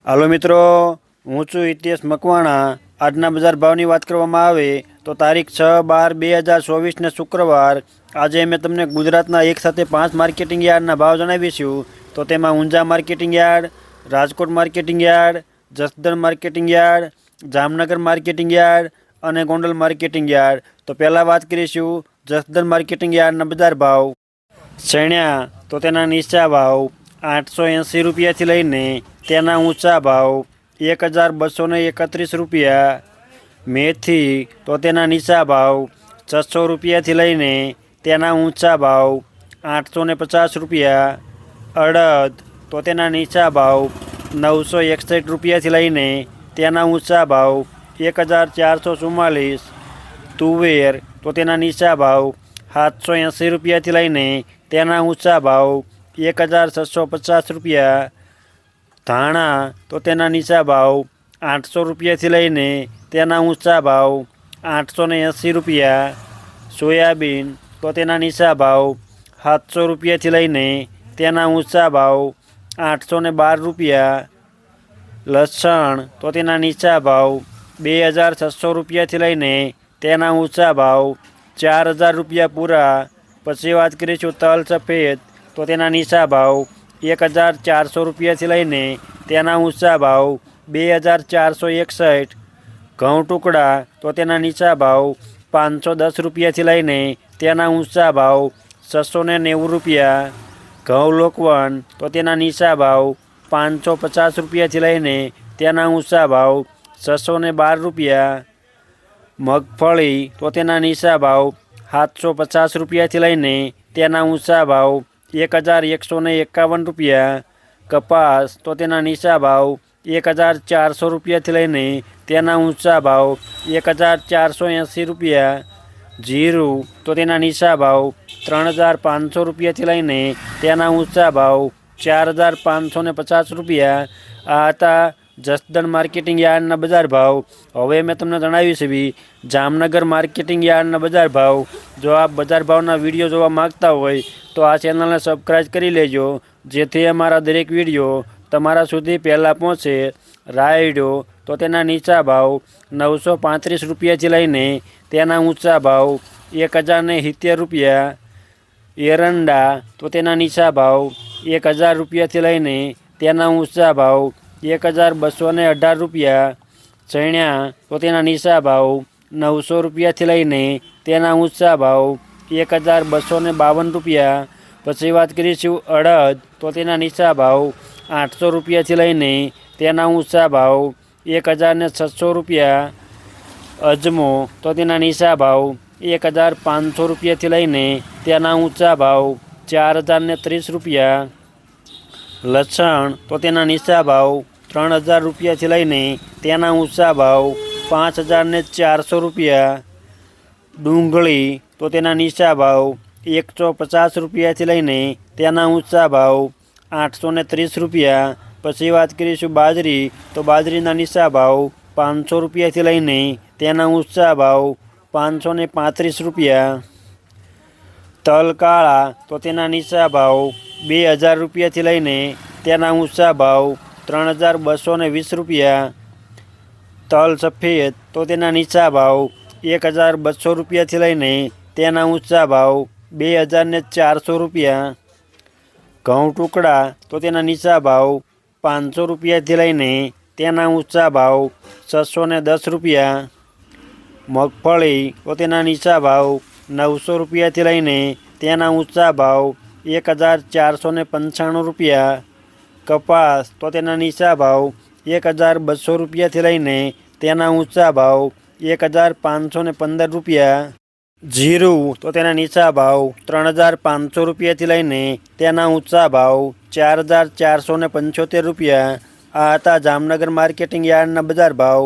હાલો મિત્રો, હું છું હિતેશ મકવાણા। આજના બજાર ભાવની વાત કરવામાં આવે તો તારીખ 6/12/2024 શુક્રવાર આજે મેં તમને ગુજરાતના એક સાથે 5 માર્કેટિંગ યાર્ડના ભાવ જણાવીશું। તો તેમાં Unjha marketing yard, Rajkot marketing yard, Jasdan marketing yard, Jamnagar marketing yard અને ગોંડલ માર્કેટિંગ યાર્ડ। તો પહેલાં વાત કરીશું જસદણ માર્કેટિંગ યાર્ડના બજાર ભાવ। ચણ્યા તો તેના નીચા ભાવ 880 રૂપિયાથી લઈને તેના ઊંચા ભાવ 1231 રૂપિયા। મેથી તો તેના નીચા ભાવ 600 રૂપિયાથી લઈને તેના ઊંચા ભાવ 850 રૂપિયા। અડદ તો તેના નીચા ભાવ 961 રૂપિયાથી લઈને તેના ઊંચા ભાવ 1444। તુવેર તો તેના નીચા ભાવ 780 રૂપિયાથી લઈને તેના ઊંચા ભાવ 1650 રૂપિયા। ધાણા તો તેના નીચા ભાવ 800 રૂપિયાથી લઈને તેના ઊંચા ભાવ 880 રૂપિયા। સોયાબીન તો તેના નીચા ભાવ 700 રૂપિયાથી લઈને તેના ઊંચા ભાવ 812 રૂપિયા। લસણ તો તેના નીચા ભાવ 2600 રૂપિયાથી લઈને તેના ઊંચા ભાવ 4000 રૂપિયા પૂરા। પછી વાત કરીશું તલ સફેદ તો તેના નીચા ભાવ 1400 રૂપિયાથી લઈને તેના ઊંચા ભાવ 2461। ઘઉં ટુકડા તો તેના નીચા ભાવ 510 રૂપિયાથી લઈને તેના ઊંચા ભાવ 690 રૂપિયા। ઘઉં લોકવન તો તેના નીચા ભાવ 550 રૂપિયાથી લઈને તેના ઊંચા ભાવ 612 રૂપિયા। મગફળી તો તેના નીચા ભાવ 750 રૂપિયાથી લઈને તેના ઊંચા ભાવ 1151 રૂપિયા। કપાસ તો તેના નીચા ભાવ 1400 રૂપિયાથી લઈને તેના ઊંચા ભાવ 1480 રૂપિયા। જીરું તો તેના નીચા ભાવ 3500 રૂપિયાથી લઈને તેના ઊંચા ભાવ 4550 રૂપિયા। આ હતા જસદણ માર્કેટિંગ યાર્ડના બજાર ભાવ। હવે મેં તમને જણાવી છે જામનગર માર્કેટિંગ યાર્ડના બજાર ભાવ। જો આપ બજાર ભાવના વિડીયો જોવા માગતા હોય તો આ ચેનલને સબસ્ક્રાઈબ કરી લેજો, જેથી અમારા દરેક વિડીયો તમારા સુધી પહેલાં પહોંચે। રાયડો તો તેના નીચા ભાવ 935 રૂપિયાથી લઈને તેના ઊંચા ભાવ 1070 રૂપિયા। એરંડા તો તેના નીચા ભાવ 1000 રૂપિયાથી લઈને તેના ઊંચા ભાવ 1218 રૂપિયા। ચણ્યા તો તેના નીચા ભાવ 900 રૂપિયાથી લઈને તેના ઊંચા ભાવ 1252 રૂપિયા। પછી વાત કરીશું અડદ તો તેના નીચા ભાવ 800 રૂપિયાથી લઈને તેના ઊંચા ભાવ 1600 રૂપિયા। અજમો તો તેના નીચા ભાવ 1500 રૂપિયાથી લઈને તેના ઊંચા ભાવ 4030 રૂપિયા। લસણ તો તેના નીચા ભાવ 3000 રૂપિયાથી લઈને તેના ઊંચા ભાવ 5400 રૂપિયા। ડુંગળી તો તેના નીચા ભાવ 150 રૂપિયાથી લઈને તેના ઊંચા ભાવ 830 રૂપિયા। પછી વાત કરીશું બાજરી તો બાજરીના નીચા ભાવ 500 રૂપિયાથી લઈને તેના ઊંચા ભાવ 535 રૂપિયા। તલ કાળા તો તેના નીચા ભાવ 2000 રૂપિયાથી લઈને તેના ઊંચા ભાવ 3220 રૂપિયા। તલ સફેદ તો તેના નીચા ભાવ 1200 રૂપિયાથી લઈને તેના ઊંચા ભાવ 2400 રૂપિયા। ઘઉં ટુકડા તો તેના નીચા ભાવ 500 રૂપિયાથી લઈને તેના ઊંચા ભાવ 610 રૂપિયા। મગફળી તો તેના નીચા ભાવ 900 રૂપિયાથી લઈને તેના ઊંચા ભાવ 1495 રૂપિયા। કપાસ તો તેના નીચા ભાવ 1200 રૂપિયાથી લઈને તેના ઊંચા ભાવ 1515 રૂપિયા। જીરું તો તેના નીચા ભાવ 3500 રૂપિયાથી લઈને તેના ઊંચા ભાવ 4475 રૂપિયા। આ હતા જામનગર માર્કેટિંગ યાર્ડના બજાર ભાવ।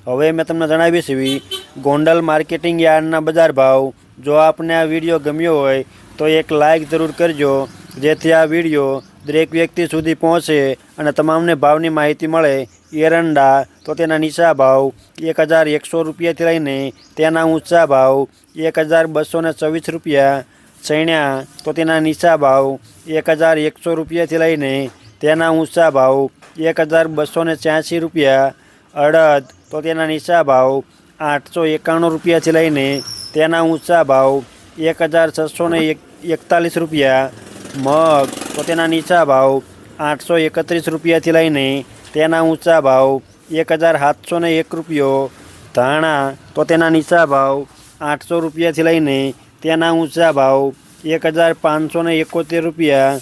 હવે મેં તમને જણાવીશ ગોંડલ માર્કેટિંગ યાર્ડના બજાર ભાવ। જો આપને આ વિડીયો ગમ્યો હોય તો એક લાઇક જરૂર કરજો, જેથી આ વિડીયો દરેક વ્યક્તિ સુધી પહોંચે અને તમામને ભાવની માહિતી મળે। એરંડા તો તેના નીચા ભાવ 1100 રૂપિયાથી લઈને તેના ઊંચા ભાવ 1224 રૂપિયા। ચણ્યા તો તેના નીચા ભાવ 1100 રૂપિયાથી લઈને તેના ઊંચા ભાવ 1286 રૂપિયા। અડદ તો તેના નીચા ભાવ 891 રૂપિયાથી લઈને તેના ઊંચા ભાવ 1641 રૂપિયા। મગ તો તેના નીચા ભાવ 831 રૂપિયાથી લઈને તેના ઊંચા ભાવ 1701 રૂપિયો। ધાણા તો તેના નીચા ભાવ 800 રૂપિયાથી લઈને તેના ઊંચા ભાવ 1571 રૂપિયા।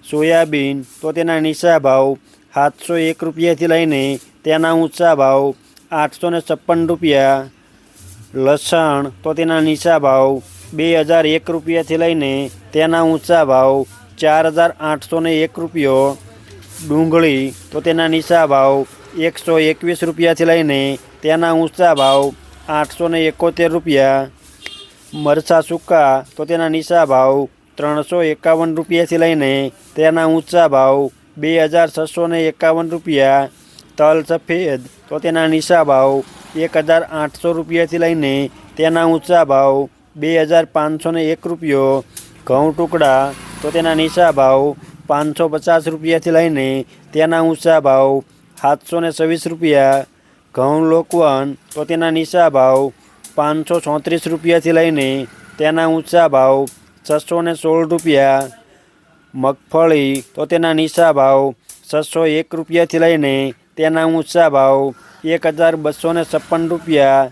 સોયાબીન તો તેના નીચા ભાવ 701 રૂપિયાથી લઈને તેના ઊંચા ભાવ 856 રૂપિયા। લસણ તો તેના નીચા ભાવ 2001 રૂપિયાથી લઈને તેના ઊંચા ભાવ 4801 રૂપિયો। ડુંગળી તો તેના નીચા ભાવ 121 રૂપિયાથી લઈને તેના ઊંચા ભાવ 871 રૂપિયા। મરચાં સૂકા તો તેના નીચા ભાવ 351 રૂપિયાથી લઈને તેના ઊંચા ભાવ 2651 રૂપિયા। તલ સફેદ તો તેના નીચા ભાવ 1800 રૂપિયાથી લઈને તેના ઊંચા ભાવ 2501 રૂપિયો। ઘઉં ટુકડા તો તેના નીચા ભાવ 550 રૂપિયાથી લઈને તેના ઊંચા ભાવ 726 રૂપિયા। ઘઉં લોકવન તો તેના નીચા ભાવ 534 રૂપિયાથી લઈને તેના ઊંચા ભાવ 616 રૂપિયા। મગફળી તો તેના નીચા ભાવ 601 રૂપિયાથી લઈને તેના ઊંચા ભાવ 1256 રૂપિયા।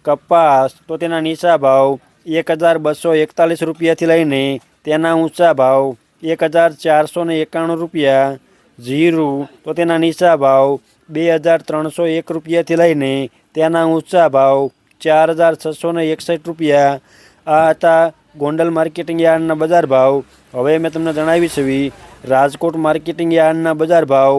કપાસ તો તેના નીચા ભાવ 1241 રૂપિયાથી લઈને તેના ઊંચા ભાવ 1491 રૂપિયા। જીરું તો તેના નીચા ભાવ 2301 રૂપિયાથી લઈને તેના ઊંચા ભાવ 4661 રૂપિયા। આ હતા ગોંડલ માર્કેટિંગ યાર્ડના બજાર ભાવ। હવે મેં તમને જણાવી છે રાજકોટ માર્કેટિંગ યાર્ડના બજાર ભાવ।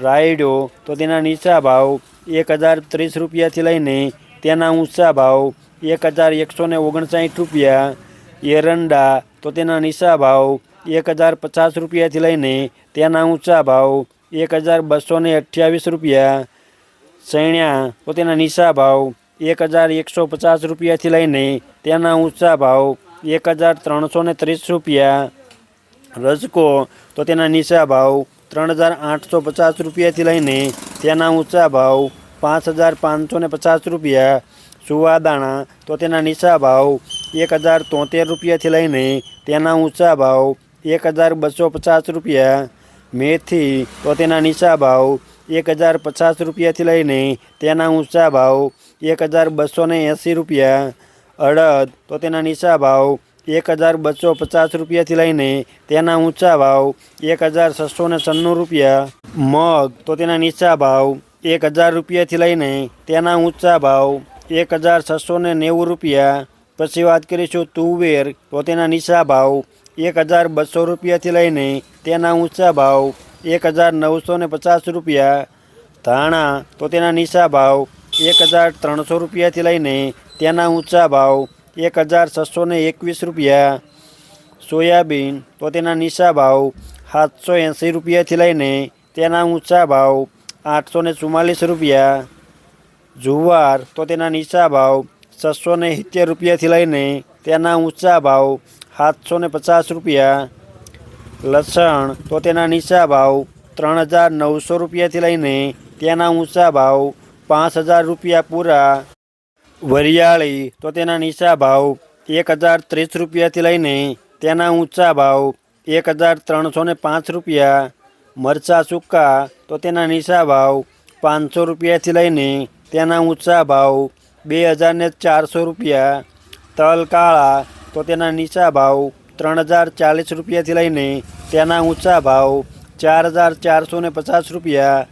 રાયડો તો તેના નીચા ભાવ 1030 રૂપિયાથી લઈને તેના ઊંચા ભાવ 1159 રૂપિયા। એરંડા તો તેના નીચા ભાવ 1050 રૂપિયાથી લઈને તેના ઊંચા ભાવ 1228 રૂપિયા। ચણ્યા તો તેના નીચા ભાવ 1150 રૂપિયાથી લઈને તેના ઊંચા ભાવ 1330 રૂપિયા। રજકો તો તેના નીચા ભાવ 3850 રૂપિયાથી લઈને તેના ઊંચા ભાવ 5550 રૂપિયા। સુવાદાણા તો તેના નીચા ભાવ 1073 રૂપિયાથી લઈને તેના ઊંચા ભાવ 1250 રૂપિયા। મેથી તો તેના નીચા ભાવ 1050 રૂપિયાથી લઈને તેના ઊંચા ભાવ 1280 રૂપિયા। અડદ તો તેના નીચા ભાવ 1250 રૂપિયાથી લઈને તેના ઊંચા ભાવ 1696 રૂપિયા। મગ તો તેના નીચા ભાવ 1000 રૂપિયાથી લઈને તેના ઊંચા ભાવ 1690 રૂપિયા। પછી વાત કરીશું તુવેર તો તેના નીચા ભાવ 1200 રૂપિયાથી લઈને તેના ઊંચા ભાવ 1950 રૂપિયા। ધાણા તો તેના નીચા ભાવ 1300 રૂપિયાથી લઈને તેના ઊંચા ભાવ 1621 રૂપિયા। સોયાબીન તો તેના નીચા ભાવ 780 રૂપિયાથી લઈને તેના ઊંચા ભાવ 844 રૂપિયા। જુવાર તો તેના નીચા ભાવ 670 રૂપિયાથી લઈને તેના ઊંચા ભાવ 750 રૂપિયા। લસણ તો તેના નીચા ભાવ 3900 રૂપિયાથી લઈને તેના ઊંચા ભાવ 5000 રૂપિયા પૂરા। વરિયાળી તો તેના નીચા ભાવ 1030 રૂપિયાથી લઈને તેના ઊંચા ભાવ 1305 રૂપિયા। મરચાં સૂકા તો તેના નીચા ભાવ 500 રૂપિયાથી લઈને તેના ઊંચા ભાવ 2400 રૂપિયા। તલ કાળા તો તેના નીચા ભાવ 3040 રૂપિયાથી લઈને તેના ઊંચા ભાવ 4450 રૂપિયા।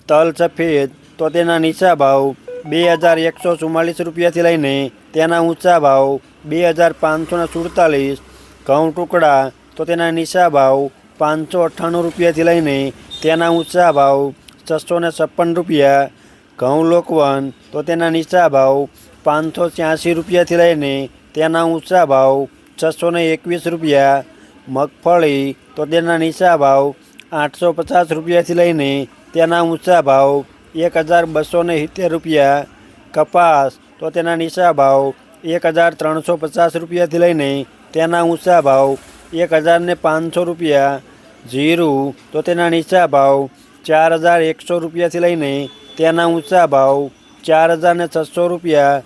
તલ સફેદ તો તેના નીચા ભાવ 2144 રૂપિયાથી લઈને તેના ઊંચા ભાવ 2547। ઘઉં ટુકડા તો તેના નીચા ભાવ 598 રૂપિયાથી લઈને તેના ઊંચા ભાવ 656 રૂપિયા। ઘઉં લોકવન તો તેના નીચા ભાવ 586 રૂપિયાથી લઈને તેના ઊંચા ભાવ 621 રૂપિયા। મગફળી તો તેના નીચા ભાવ 850 રૂપિયાથી લઈને તેના ઊંચા ભાવ 1270 રૂપિયા। કપાસ તો તેના નીચા ભાવ 1350 રૂપિયાથી લઈને તેના ઊંચા ભાવ 1500 રૂપિયા। જીરું તો તેના નીચા ભાવ 4100 રૂપિયાથી લઈને તેના ઊંચા ભાવ 4600 રૂપિયા.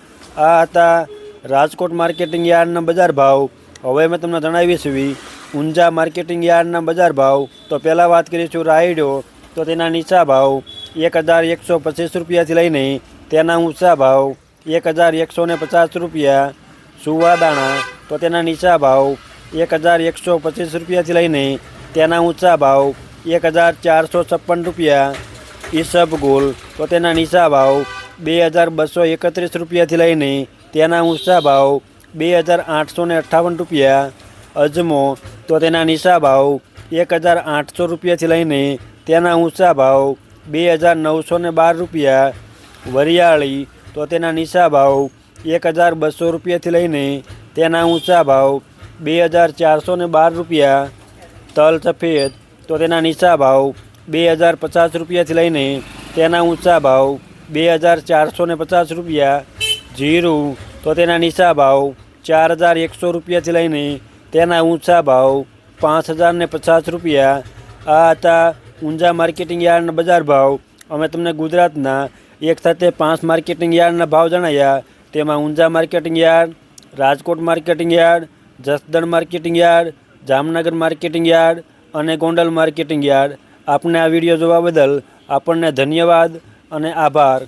આ હતા રાજકોટ માર્કેટિંગ યાર્ડના બજાર ભાવ. હવે મેં તમને જણાવીશ ઊંઝા માર્કેટિંગ યાર્ડના બજાર ભાવ. તો પહેલાં વાત કરીશું રાયડો. તો તેના નીચા ભાવ 1125 રૂપિયાથી લઈને તેના ઊંચા ભાવ 1150 રૂપિયા. સુવાદાણા. તો તેના નીચા ભાવ 1125 રૂપિયાથી લઈને તેના ઊંચા ભાવ 1456 રૂપિયા. ઈસબગુલ. તો તેના નીચા ભાવ 2231 રૂપિયાથી લઈને તેના ઊંચા ભાવ 2858 રૂપિયા. અજમો. તો તેના નીચા ભાવ 1800 રૂપિયાથી લઈને તેના ઊંચા ભાવ 2912 રૂપિયા. વરિયાળી. તો તેના નીચા ભાવ 1200 રૂપિયાથી લઈને તેના ઊંચા ભાવ 2412 રૂપિયા. તલ સફેદ. તો તેના નીચા ભાવ 2050 રૂપિયાથી લઈને તેના ઊંચા ભાવ 2450 રૂપિયા. જીરું. તો તેના નીચા ભાવ 4100 રૂપિયાથી લઈને તેના ઊંચા ભાવ 5050 રૂપિયા. આ હતા ઊંઝા માર્કેટિંગ યાર્ડના બજાર ભાવ. અમે તમને ગુજરાતના એક સાથે 5 માર્કેટિંગ યાર્ડના ભાવ જણાવ્યા. તેમાં Unjha marketing yard, Rajkot marketing yard, Jasdan marketing yard, Jamnagar marketing yard અને ગોંડલ માર્કેટિંગ યાર્ડ. આપને આ વિડીયો જોવા બદલ આપણને ધન્યવાદ અને આભાર.